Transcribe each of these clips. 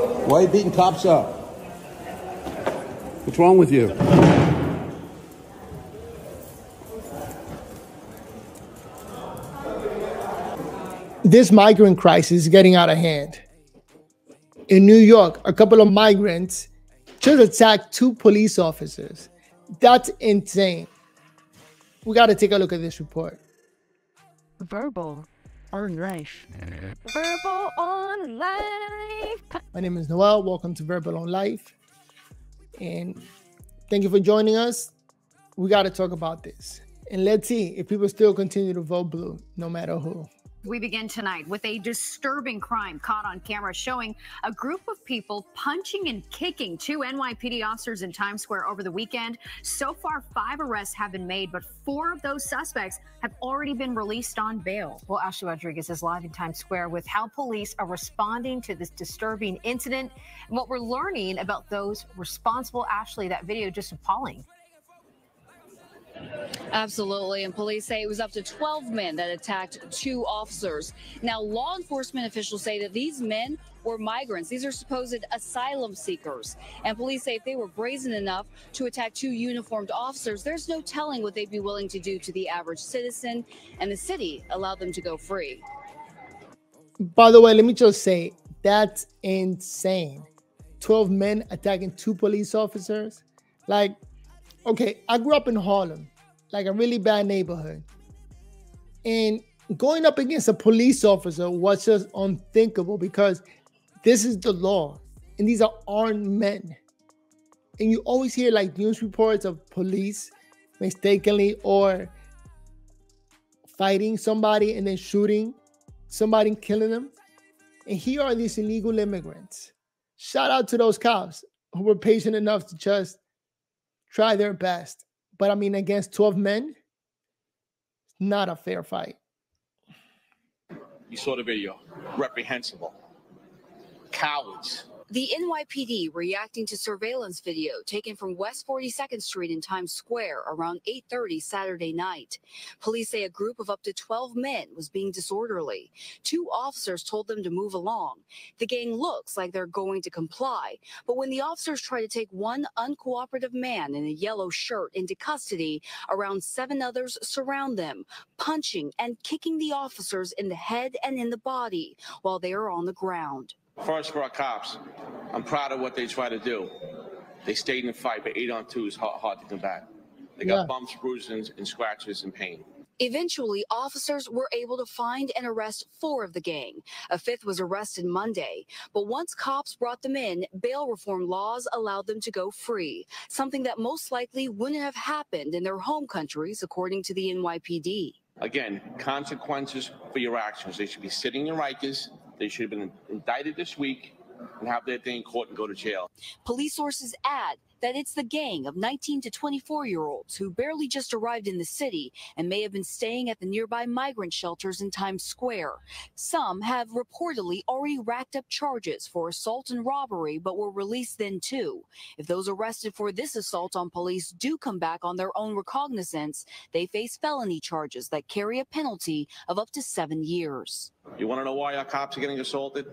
Why are you beating cops up? What's wrong with you? This migrant crisis is getting out of hand. In New York, a couple of migrants just attacked 2 police officers. That's insane. We got to take a look at this report. Verbal on life. Verbal on life. My name is Noel. Welcome to Verbal on Life. And thank you for joining us. We got to talk about this. And let's see if people still continue to vote blue, no matter who. We begin tonight with a disturbing crime caught on camera showing a group of people punching and kicking 2 NYPD officers in Times Square over the weekend. So far, 5 arrests have been made, but 4 of those suspects have already been released on bail. Well, Ashley Rodriguez is live in Times Square with how police are responding to this disturbing incident and what we're learning about those responsible. Ashley, that video just appalling. Absolutely. And police say it was up to 12 men that attacked 2 officers. Now, law enforcement officials say that these men were migrants. These are supposed asylum seekers. And police say if they were brazen enough to attack 2 uniformed officers, there's no telling what they'd be willing to do to the average citizen. And the city allowed them to go free. By the way, let me just say, that's insane. 12 men attacking 2 police officers. Like, okay, I grew up in Harlem, like a really bad neighborhood. And going up against a police officer was just unthinkable because this is the law. And these are armed men. And you always hear like news reports of police mistakenly or fighting somebody and then shooting somebody and killing them. And here are these illegal immigrants. Shout out to those cops who were patient enough to just try their best. But I mean, against 12 men, not a fair fight. You saw the video. Reprehensible. Cowards. The NYPD reacting to surveillance video taken from West 42nd Street in Times Square around 8:30 Saturday night. Police say a group of up to 12 men was being disorderly. 2 officers told them to move along. The gang looks like they're going to comply, but when the officers try to take one uncooperative man in a yellow shirt into custody, around 7 others surround them, punching and kicking the officers in the head and in the body while they are on the ground. First, for our cops, I'm proud of what they try to do. They stayed in the fight, but 8-on-2 is hard to combat. They got bumps, bruises, and scratches and pain. Eventually, officers were able to find and arrest 4 of the gang. A 5th was arrested Monday. But once cops brought them in, bail reform laws allowed them to go free, something that most likely wouldn't have happened in their home countries, according to the NYPD. Again, consequences for your actions. They should be sitting in Rikers. They should have been indicted this week and have their day in court and go to jail. Police sources add that it's the gang of 19 to 24-year-olds who barely just arrived in the city and may have been staying at the nearby migrant shelters in Times Square. Some have reportedly already racked up charges for assault and robbery, but were released then too. If those arrested for this assault on police do come back on their own recognizance, they face felony charges that carry a penalty of up to 7 years. You want to know why our cops are getting assaulted?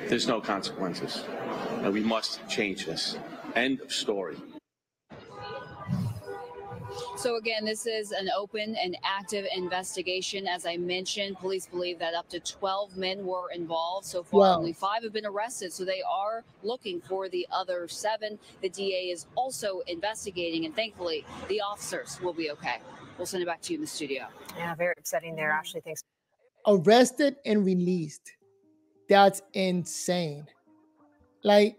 There's no consequences, and we must change this. End of story. So again, this is an open and active investigation. As I mentioned, police believe that up to 12 men were involved. So far, only 5 have been arrested. So they are looking for the other 7. The DA is also investigating, and thankfully, the officers will be okay. We'll send it back to you in the studio. Yeah, very upsetting there, Ashley. Thanks. Arrested and released. That's insane. Like,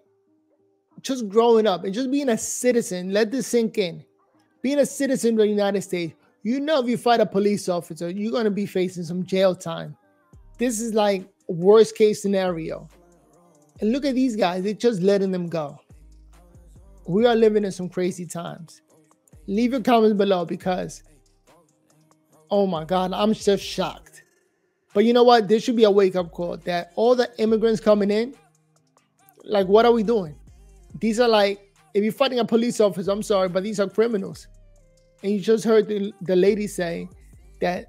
just growing up and just being a citizen, let this sink in. Being a citizen of the United States, you know if you fight a police officer, you're going to be facing some jail time. This is like worst case scenario. And look at these guys, they're just letting them go. We are living in some crazy times. Leave your comments below because, oh my God, I'm just shocked. But you know what? There should be a wake-up call that all the immigrants coming in, like, what are we doing? These are like, if you're fighting a police officer, I'm sorry, but these are criminals. And you just heard the lady say that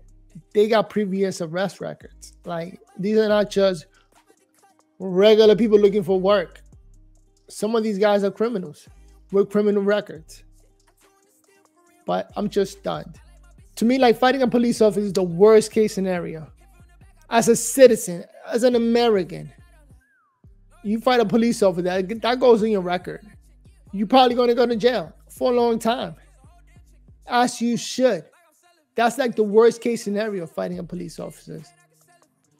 they got previous arrest records. Like, these are not just regular people looking for work. Some of these guys are criminals with criminal records. But I'm just stunned. To me, like, fighting a police officer is the worst case scenario. As a citizen, as an American, you fight a police officer, that goes in your record. You're probably going to go to jail for a long time. As you should. That's like the worst case scenario, fighting a police officer.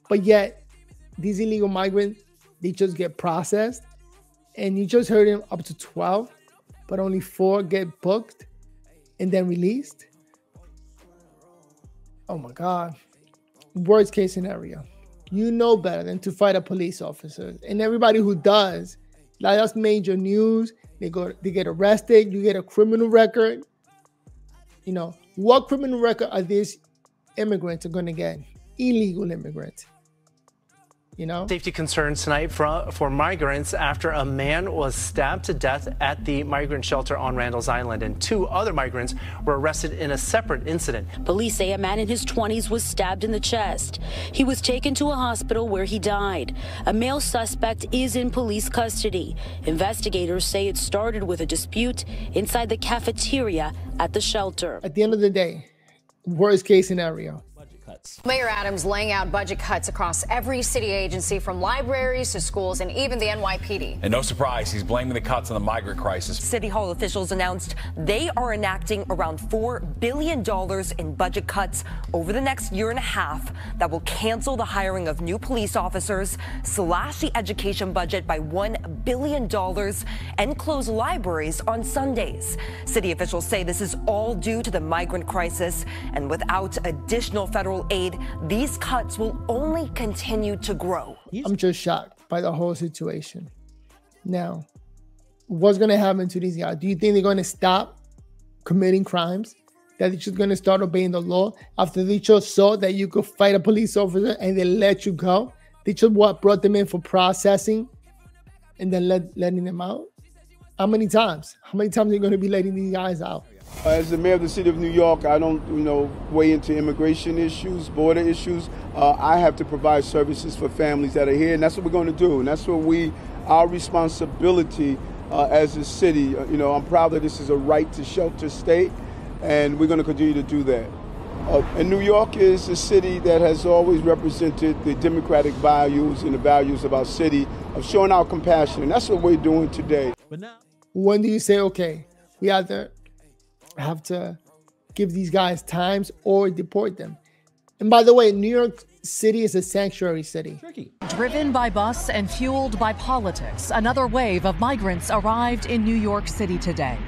But yet, these illegal migrants, they just get processed. And you just heard him up to 12, but only 4 get booked and then released. Oh my God. Worst case scenario. You know better than to fight a police officer. And everybody who does, like, that's major news. They get arrested. You get a criminal record. You know, what criminal record are these immigrants going to get? Illegal immigrants. You know? Safety concerns tonight for migrants after a man was stabbed to death at the migrant shelter on Randall's Island, and 2 other migrants were arrested in a separate incident. Police say a man in his 20s was stabbed in the chest. He was taken to a hospital where he died. A male suspect is in police custody. Investigators say it started with a dispute inside the cafeteria at the shelter. At the end of the day, worst case scenario. Mayor Adams laying out budget cuts across every city agency, from libraries to schools and even the NYPD. And no surprise, he's blaming the cuts on the migrant crisis. City Hall officials announced they are enacting around $4 billion in budget cuts over the next year and a half that will cancel the hiring of new police officers, slash the education budget by $1 billion, and close libraries on Sundays. City officials say this is all due to the migrant crisis, and without additional federal aid, these cuts will only continue to grow. I'm just shocked by the whole situation. Now, what's going to happen to these guys? Do you think they're going to stop committing crimes? That they're just going to start obeying the law after they just saw that you could fight a police officer and they let you go? They just brought them in for processing and then letting them out? How many times? How many times are you going to be letting these guys out? As the mayor of the city of New York, I don't, weigh into immigration issues, border issues. I have to provide services for families that are here, and that's what we're going to do. And that's what our responsibility as a city. I'm proud that this is a right to shelter state, and we're going to continue to do that. And New York is a city that has always represented the democratic values and the values of our city of showing our compassion, and that's what we're doing today. When do you say, okay, we either have to give these guys times or deport them? And by the way, New York City is a sanctuary city. Driven by bus and fueled by politics, another wave of migrants arrived in New York City today.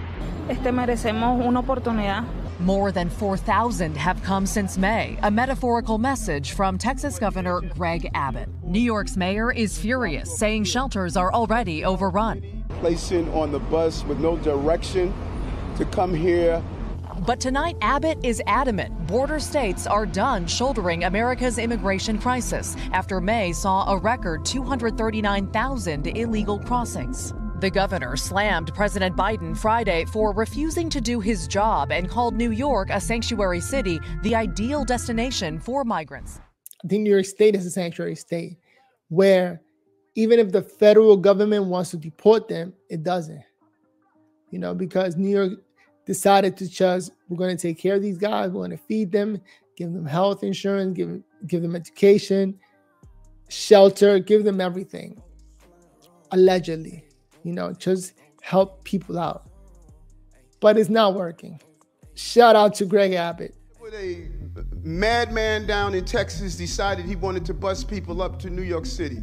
Merecemos una oportunidad. More than 4,000 have come since May, a metaphorical message from Texas Governor Greg Abbott. New York's mayor is furious, saying shelters are already overrun. Placing on the bus with no direction to come here. But tonight, Abbott is adamant border states are done shouldering America's immigration crisis after May saw a record 239,000 illegal crossings. The governor slammed President Biden Friday for refusing to do his job and called New York a sanctuary city, the ideal destination for migrants. I think New York State is a sanctuary state where even if the federal government wants to deport them, it doesn't. Because New York decided to just, we're going to take care of these guys, we're going to feed them, give them health insurance, give them education, shelter, give them everything. Allegedly, just help people out. But it's not working. Shout out to Greg Abbott. A madman down in Texas decided he wanted to bus people up to New York City.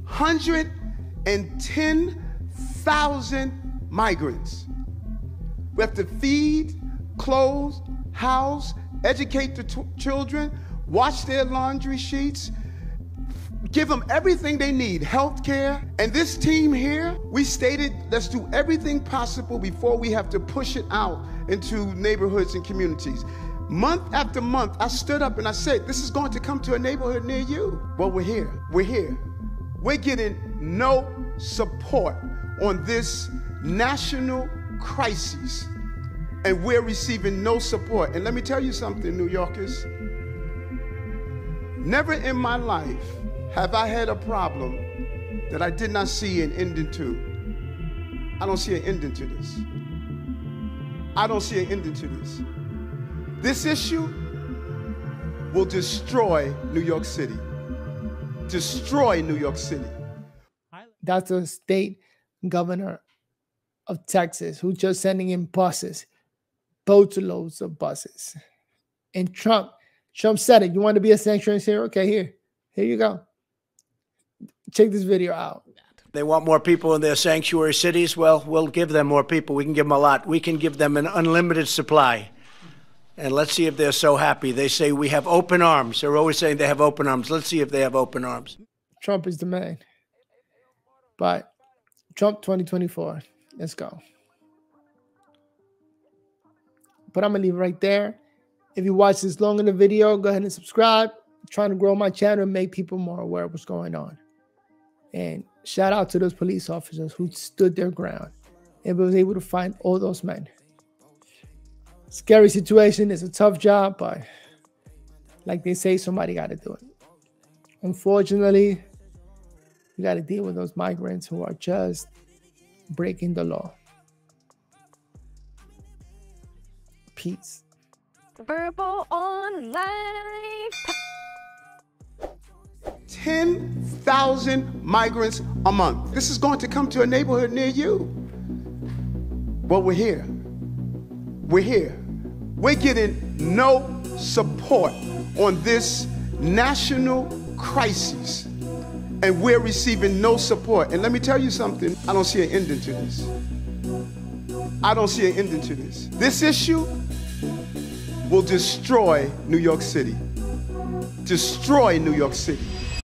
110,000 migrants. We have to feed, clothe, house, educate the children, wash their laundry sheets, give them everything they need, health care. And this team here, we stated, let's do everything possible before we have to push it out into neighborhoods and communities. Month after month, I stood up and I said, this is going to come to a neighborhood near you. Well, we're here. We're getting no support on this national crisis, and we're receiving no support. And let me tell you something, New Yorkers. Never in my life have I had a problem that I did not see an ending to. I don't see an ending to this. I don't see an ending to this. This issue will destroy New York City. Destroy New York City. That's the state governor of Texas who's just sending in buses, boatloads of buses. And Trump said it. You want to be a sanctuary city? Okay, here you go. Check this video out. They want more people in their sanctuary cities. Well, we'll give them more people. We can give them a lot. We can give them an unlimited supply. And let's see if they're so happy. They say we have open arms. They're always saying they have open arms. Let's see if they have open arms. Trump is the man. But Trump 2024. Let's go. But I'm going to leave it right there. If you watch this long in the video, go ahead and subscribe. I'm trying to grow my channel and make people more aware of what's going on. And shout out to those police officers who stood their ground and was able to find all those men. Scary situation. It's a tough job, but like they say, somebody got to do it. Unfortunately, we got to deal with those migrants who are just breaking the law. Peace. Verbal on life. 10,000 migrants a month. This is going to come to a neighborhood near you. But we're here. We're here. We're getting no support on this national crisis. And we're receiving no support. And let me tell you something. I don't see an ending to this. I don't see an ending to this. This issue will destroy New York City. Destroy New York City.